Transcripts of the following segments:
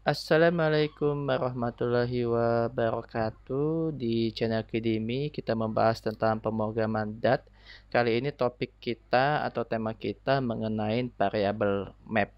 Assalamualaikum warahmatullahi wabarakatuh. Di channel Kidimi kita membahas tentang pemrograman DAT. Kali ini topik kita atau tema kita mengenai variabel map.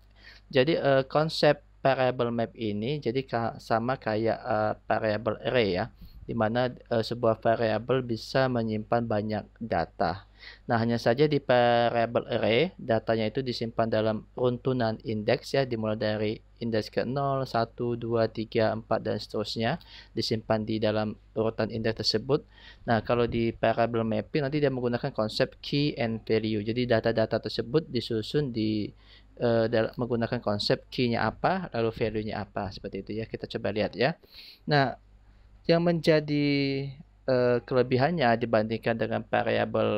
Jadi konsep variabel map ini jadi sama kayak variabel array ya, di mana sebuah variabel bisa menyimpan banyak data. Nah, hanya saja di variabel array, datanya itu disimpan dalam runtunan indeks ya, dimulai dari indeks ke 0, 1, 2, 3, 4, dan seterusnya, disimpan di dalam urutan indeks tersebut. Nah, kalau di variabel mapping nanti dia menggunakan konsep key and value. Jadi data-data tersebut disusun di menggunakan konsep key-nya apa, lalu value-nya apa, seperti itu ya. Kita coba lihat ya. Nah, yang menjadi kelebihannya dibandingkan dengan variabel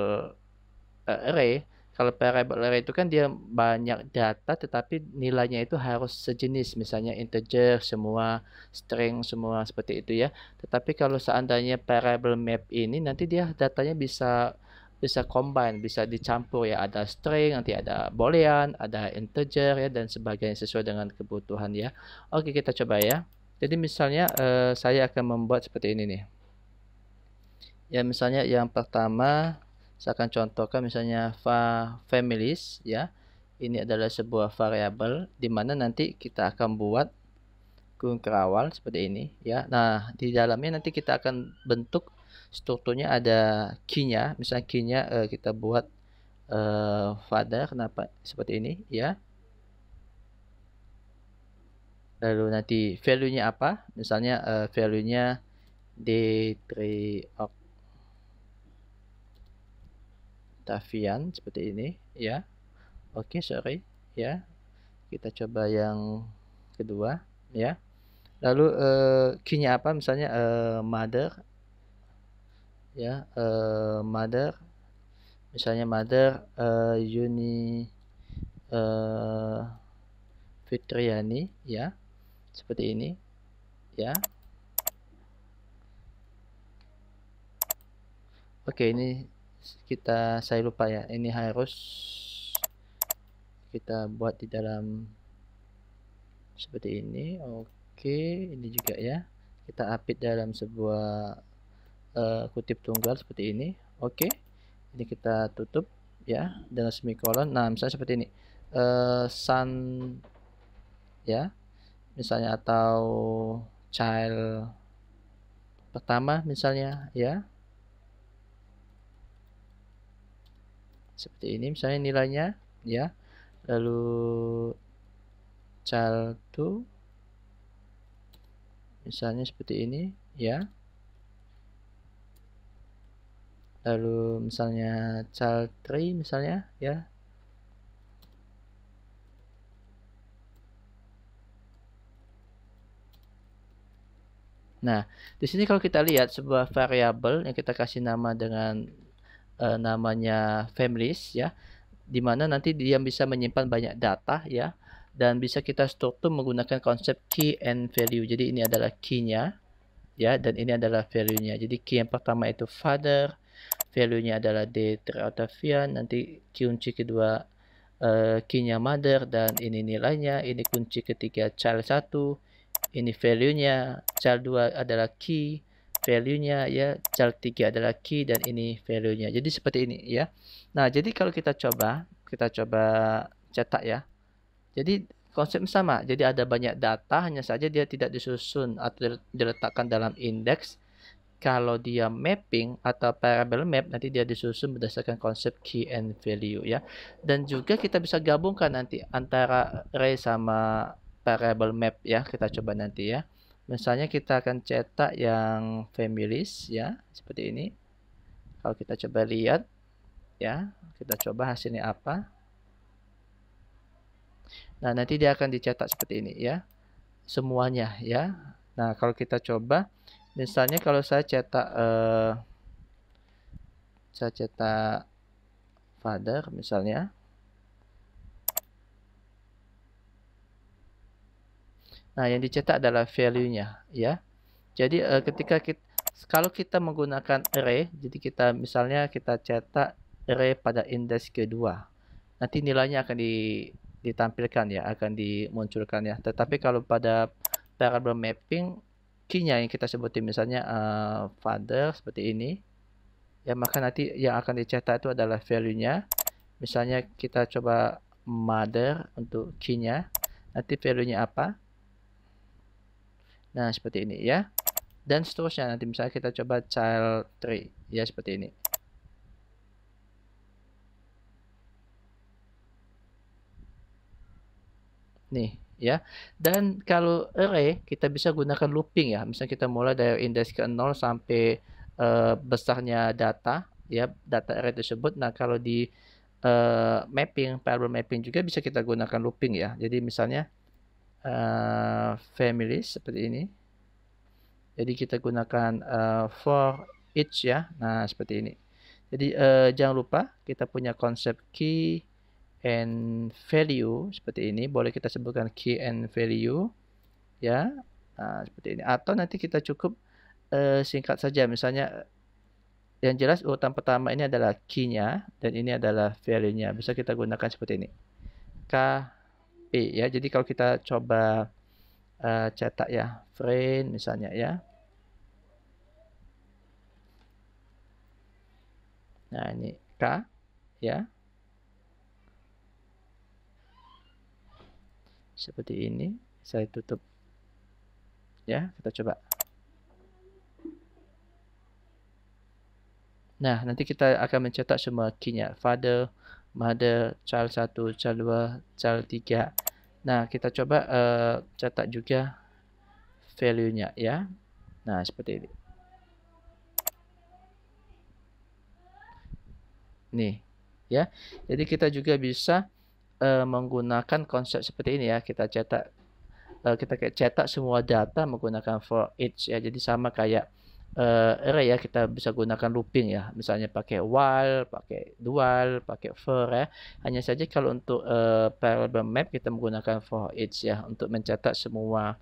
array, kalau variable array itu kan dia banyak data tetapi nilainya itu harus sejenis, misalnya integer semua, string semua, seperti itu ya. Tetapi kalau seandainya variable map ini nanti dia datanya bisa bisa combine, bisa dicampur ya, ada string, nanti ada boolean, ada integer ya, dan sebagainya sesuai dengan kebutuhan ya. Oke, kita coba ya. Jadi misalnya saya akan membuat seperti ini nih. Ya, misalnya yang pertama saya akan contohkan misalnya families ya. Ini adalah sebuah variabel di mana nanti kita akan buat kurung kerawal seperti ini ya. Nah, di dalamnya nanti kita akan bentuk strukturnya, ada key-nya. Misalnya key-nya kita buat father, kenapa seperti ini ya. Lalu nanti value-nya apa? Misalnya value-nya D3 Octavian seperti ini ya. Oke, sorry ya. Kita coba yang kedua ya. Lalu key-nya apa? Misalnya mother ya, mother. Misalnya mother Yuni Fitriani ya. Seperti ini ya. Oke, ini saya lupa ya. Ini harus kita buat di dalam seperti ini. Oke, ini juga ya. Kita apit dalam sebuah kutip tunggal seperti ini. Oke, ini kita tutup ya dengan semikolon. Nah, misalnya seperti ini, sun ya, misalnya, atau child pertama misalnya ya, seperti ini misalnya nilainya ya. Lalu child 2 misalnya seperti ini ya. Lalu misalnya child 3 misalnya ya. Nah, di sini kalau kita lihat sebuah variabel yang kita kasih nama dengan namanya families ya, di mana nanti dia bisa menyimpan banyak data ya, dan bisa kita struktur menggunakan konsep key and value. Jadi ini adalah key-nya ya, dan ini adalah value-nya. Jadi key yang pertama itu father, value-nya adalah D3 Octavian, nanti kunci kedua key-nya mother, dan ini nilainya. Ini kunci ketiga child 1, ini value-nya. Child 2 adalah key, value-nya ya. Child 3 adalah key, dan ini value-nya. Jadi seperti ini ya. Nah, jadi kalau kita coba cetak ya. Jadi konsep sama. Jadi ada banyak data, hanya saja dia tidak disusun atau diletakkan dalam indeks. Kalau dia mapping atau variable map, nanti dia disusun berdasarkan konsep key and value ya. Dan juga kita bisa gabungkan nanti antara array sama variable map ya. Kita coba nanti ya. Misalnya kita akan cetak yang families ya, seperti ini. Kalau kita coba lihat ya, kita coba hasilnya apa. Nah, nanti dia akan dicetak seperti ini ya, semuanya ya. Nah, kalau kita coba, misalnya kalau saya cetak father misalnya. Nah, yang dicetak adalah value-nya ya. Jadi kalau kita menggunakan array, jadi kita misalnya kita cetak array pada indeks kedua, nanti nilainya akan ditampilkan ya, akan dimunculkan ya. Tetapi kalau pada variable mapping key-nya yang kita sebutin, misalnya father seperti ini ya, maka nanti yang akan dicetak itu adalah value-nya. Misalnya kita coba mother untuk key-nya, nanti value-nya apa. Nah, seperti ini ya. Dan seterusnya, nanti misalnya kita coba child 3 ya, seperti ini. Nih ya. Dan kalau array kita bisa gunakan looping ya. Misalnya kita mulai dari indeks ke 0 sampai besarnya data ya, data array tersebut. Nah, kalau di mapping, variable mapping juga bisa kita gunakan looping ya. Jadi misalnya families seperti ini. Jadi kita gunakan for each ya. Nah, seperti ini. Jadi jangan lupa kita punya konsep key and value seperti ini. Boleh kita sebutkan key and value ya. Nah, seperti ini. Atau nanti kita cukup singkat saja. Misalnya yang jelas urutan pertama ini adalah key-nya dan ini adalah value-nya. Bisa kita gunakan seperti ini. KP ya. Jadi kalau kita coba cetak ya, friend misalnya ya. Nah, ini K ya. Seperti ini. Saya tutup. Ya, kita coba. Nah, nanti kita akan mencetak semua key-nya. Father, mother, child 1, child 2, child 3. Nah, kita coba cetak juga value-nya ya. Nah, seperti ini. Nih, ya. Jadi kita juga bisa menggunakan konsep seperti ini ya. Kita cetak semua data menggunakan for each ya. Jadi sama kayak array ya, kita bisa gunakan looping ya. Misalnya pakai while, pakai dual, pakai for ya. Hanya saja kalau untuk variable map kita menggunakan for each ya, untuk mencetak semua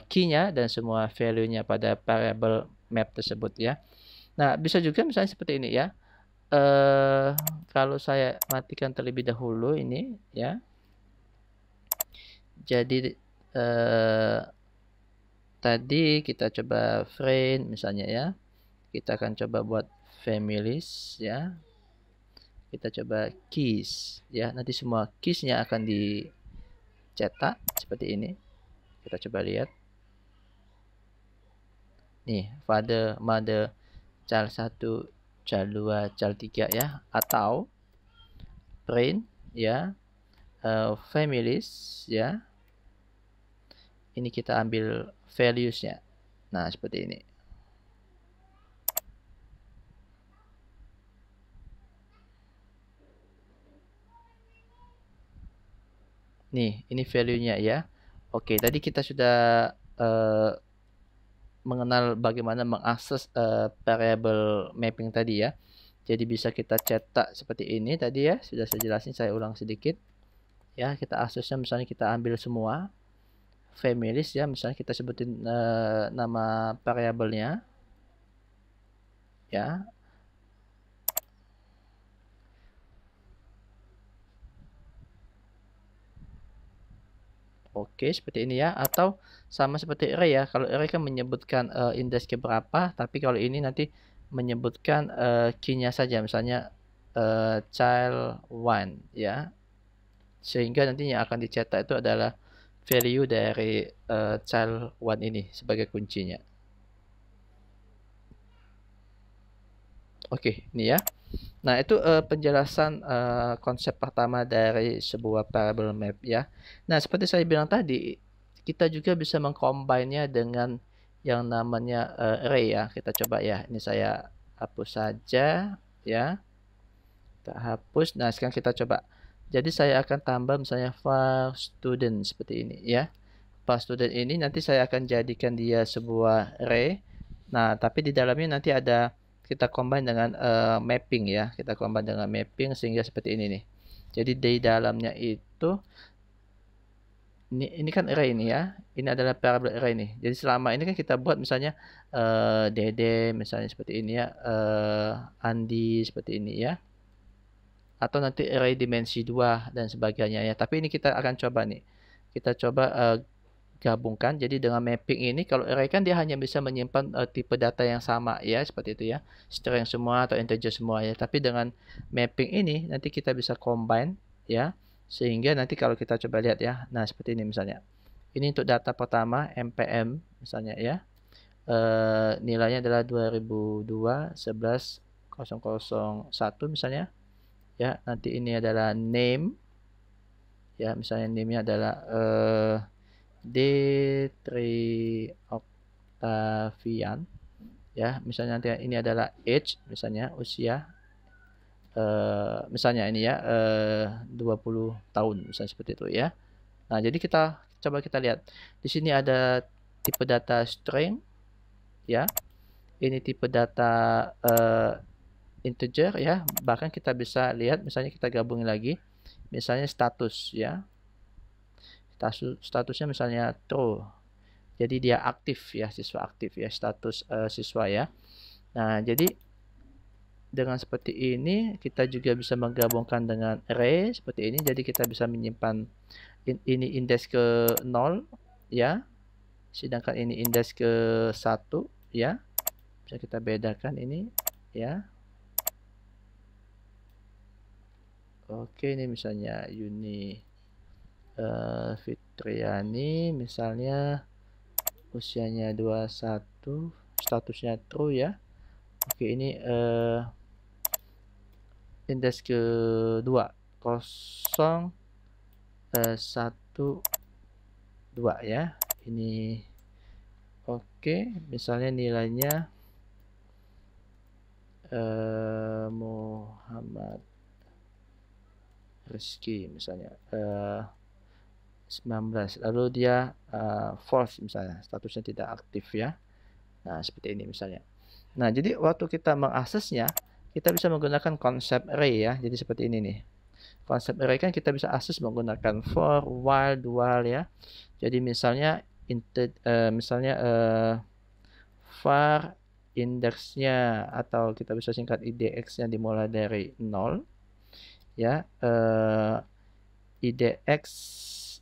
key-nya dan semua value-nya pada variable map tersebut ya. Nah, bisa juga misalnya seperti ini ya. Kalau saya matikan terlebih dahulu ini ya. Jadi tadi kita coba friend misalnya ya. Kita akan coba buat families ya. Kita coba keys ya. Nanti semua keys-nya akan dicetak seperti ini. Kita coba lihat. Nih, father, mother, child 1, child 2, child 3 ya. Atau print ya. Families ya. Ini kita ambil values-nya. Nah, seperti ini. Nih, ini value-nya ya. Oke, tadi kita sudah mengenal bagaimana mengakses variable mapping tadi ya. Jadi bisa kita cetak seperti ini tadi ya. Sudah saya jelasin, saya ulang sedikit. Ya, kita aksesnya misalnya kita ambil semua families ya, misalnya kita sebutin nama variabelnya ya. Oke, seperti ini ya. Atau sama seperti array ya. Kalau array kan menyebutkan indeks ke berapa, tapi kalau ini nanti menyebutkan key-nya saja, misalnya child 1 ya. Sehingga nantinya akan dicetak itu adalah value dari child 1 ini sebagai kuncinya. Oke, ini ya. Nah, itu penjelasan konsep pertama dari sebuah variable map ya. Nah, seperti saya bilang tadi, kita juga bisa mengcombine-nya dengan yang namanya array ya. Kita coba ya. Ini saya hapus saja ya. Kita hapus. Nah, sekarang kita coba. Jadi saya akan tambah misalnya var student seperti ini ya. Var student ini nanti saya akan jadikan dia sebuah array. Nah, tapi di dalamnya nanti ada kita combine dengan mapping ya. Kita combine dengan mapping sehingga seperti ini nih. Jadi di dalamnya itu ini kan array ini ya. Ini adalah variable array nih. Jadi selama ini kan kita buat misalnya Dede misalnya seperti ini ya. Andi seperti ini ya. Atau nanti array dimensi 2 dan sebagainya ya. Tapi ini kita akan coba nih. Kita coba gabungkan. Jadi dengan mapping ini, kalau array kan dia hanya bisa menyimpan tipe data yang sama ya, seperti itu ya, string semua atau integer semua ya. Tapi dengan mapping ini nanti kita bisa combine ya, sehingga nanti kalau kita coba lihat ya, nah seperti ini misalnya. Ini untuk data pertama mpm misalnya ya, nilainya adalah 2002 11 001 misalnya ya. Nanti ini adalah name ya, misalnya name-nya adalah D3 Octavian ya. Misalnya nanti ini adalah age, misalnya usia, misalnya ini ya 20 tahun misalnya, seperti itu ya. Nah, jadi kita coba kita lihat. Di sini ada tipe data string ya. Ini tipe data integer ya. Bahkan kita bisa lihat misalnya kita gabungin lagi. Misalnya status ya. Statusnya misalnya true. Jadi dia aktif ya, siswa aktif ya, status siswa ya. Nah, jadi dengan seperti ini kita juga bisa menggabungkan dengan array seperti ini. Jadi kita bisa menyimpan ini indeks ke 0 ya. Sedangkan ini indeks ke 1 ya. Bisa kita bedakan ini ya. Oke, ini misalnya Yuni Fitriani misalnya usianya 21, statusnya true ya. Oke, ini indeks kedua 0 1 2 ya. Ini oke, misalnya nilainya Muhammad Rizky misalnya 19, lalu dia false misalnya, statusnya tidak aktif ya. Nah, seperti ini misalnya. Nah, jadi waktu kita mengaksesnya, kita bisa menggunakan konsep array ya. Jadi seperti ini nih. Konsep array kan kita bisa akses menggunakan for, while, do while ya. Jadi misalnya misalnya var indeksnya, atau kita bisa singkat IDX-nya dimulai dari 0 ya. IDX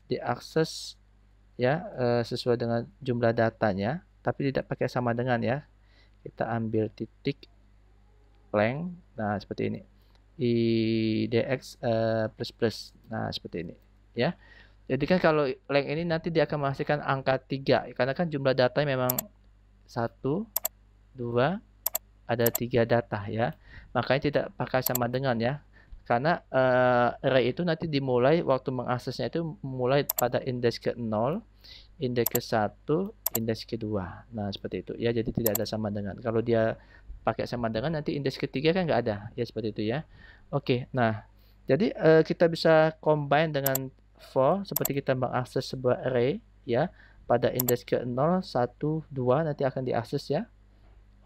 diakses ya sesuai dengan jumlah datanya, tapi tidak pakai sama dengan ya. Kita ambil titik length, nah seperti ini, IDX plus plus, nah seperti ini ya. Jadi kan kalau length ini nanti dia akan menghasilkan angka 3 karena kan jumlah datanya memang 1 2, ada 3 data ya, makanya tidak pakai sama dengan ya. Karena array itu nanti dimulai waktu mengaksesnya itu mulai pada indeks ke 0, indeks ke 1, indeks kedua. Nah, seperti itu ya. Jadi tidak ada sama dengan. Kalau dia pakai sama dengan nanti indeks ketiga kan nggak ada. Ya, seperti itu ya. Oke, nah. Jadi kita bisa combine dengan for seperti kita mengakses sebuah array ya. Pada indeks ke 0, 1, 2 nanti akan diakses ya.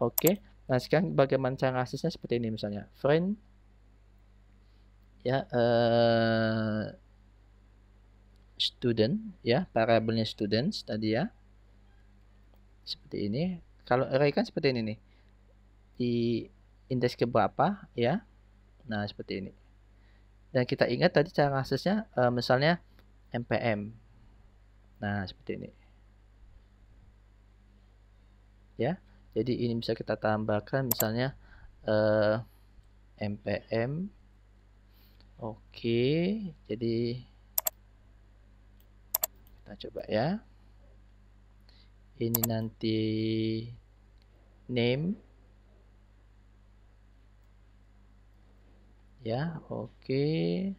Oke. Nah, sekarang bagaimana cara aksesnya seperti ini misalnya. Friend ya student ya, variabelnya students tadi ya, seperti ini. Kalau array kan seperti ini nih, di indeks ke berapa ya. Nah, seperti ini. Dan kita ingat tadi cara aksesnya misalnya mpm. Nah, seperti ini ya. Jadi ini bisa kita tambahkan misalnya mpm. Oke, jadi kita coba ya. Ini nanti name ya. Oke,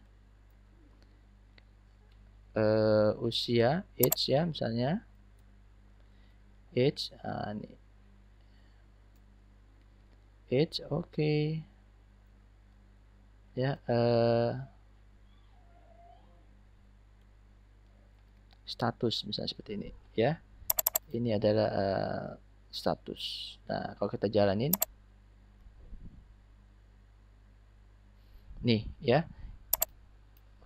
usia age ya, misalnya age, ini age. Oke ya, status misalnya seperti ini ya. Ini adalah status. Nah, kalau kita jalanin nih ya.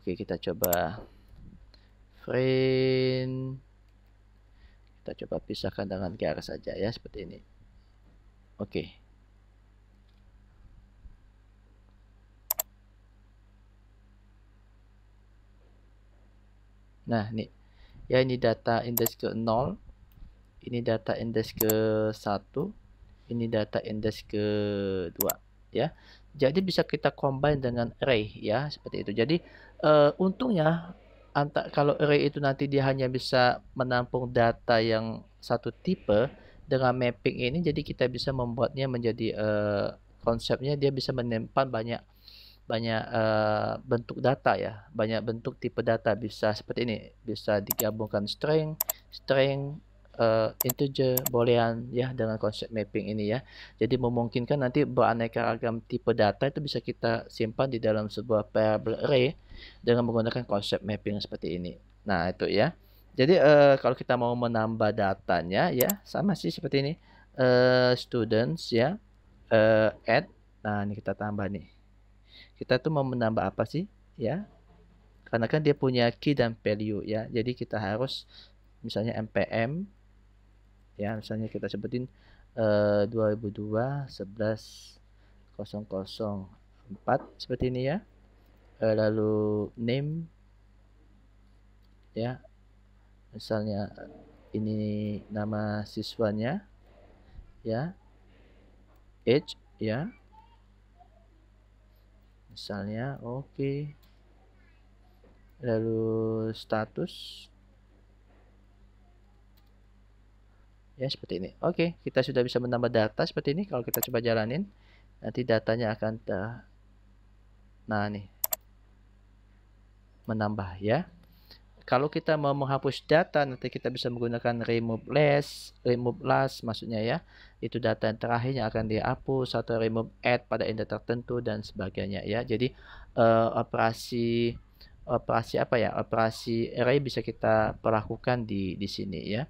Oke, kita coba friend, kita coba pisahkan dengan garis saja ya, seperti ini. Oke. Nah, nih Ya, ini data indeks ke 0, ini data indeks ke 1, ini data indeks ke 2 ya. Jadi bisa kita combine dengan array ya, seperti itu. Jadi untungnya kalau array itu nanti dia hanya bisa menampung data yang satu tipe, dengan mapping ini jadi kita bisa membuatnya menjadi konsepnya dia bisa menyimpan banyak banyak bentuk data ya, banyak bentuk tipe data bisa seperti ini, bisa digabungkan string, string, integer, boolean ya dengan konsep mapping ini ya. Jadi memungkinkan nanti beraneka ragam tipe data itu bisa kita simpan di dalam sebuah variable array dengan menggunakan konsep mapping seperti ini. Nah, itu ya. Jadi kalau kita mau menambah datanya ya sama sih seperti ini. Students ya, add. Nah, ini kita tambah nih. Kita tuh mau menambah apa sih ya, karena kan dia punya key dan value ya, jadi kita harus misalnya npm ya, misalnya kita sebutin 2002 11 004 seperti ini ya. Lalu name ya, misalnya ini nama siswanya ya, age ya misalnya, oke. Lalu status ya seperti ini. Oke, kita sudah bisa menambah data seperti ini. Kalau kita coba jalanin, nanti datanya akan nah nih, menambah ya. Kalau kita mau menghapus data, nanti kita bisa menggunakan remove last maksudnya ya. Itu data yang terakhir yang akan dihapus, atau remove add pada index tertentu dan sebagainya ya. Jadi operasi apa ya? Operasi array bisa kita perlakukan di sini ya.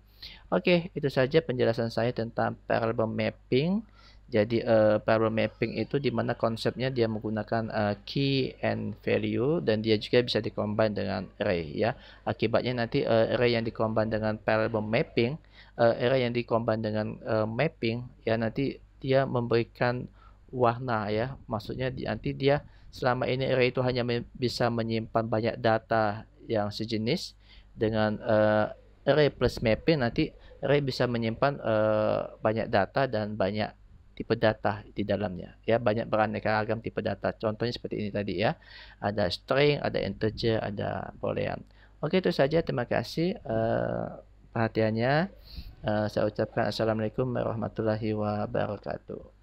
Oke, itu saja penjelasan saya tentang parallel mapping. Jadi parallel mapping itu dimana konsepnya dia menggunakan key and value, dan dia juga bisa dikombin dengan array ya. Akibatnya nanti array yang dikombin dengan parallel mapping, array yang dikombin dengan mapping ya, nanti dia memberikan warna ya. Maksudnya nanti dia selama ini array itu hanya bisa menyimpan banyak data yang sejenis, dengan array plus mapping nanti array bisa menyimpan banyak data dan banyak tipe data di dalamnya ya, banyak beraneka ragam tipe data. Contohnya seperti ini tadi ya, ada string, ada integer, ada boolean. Oke, itu saja, terima kasih perhatiannya. Saya ucapkan assalamualaikum warahmatullahi wabarakatuh.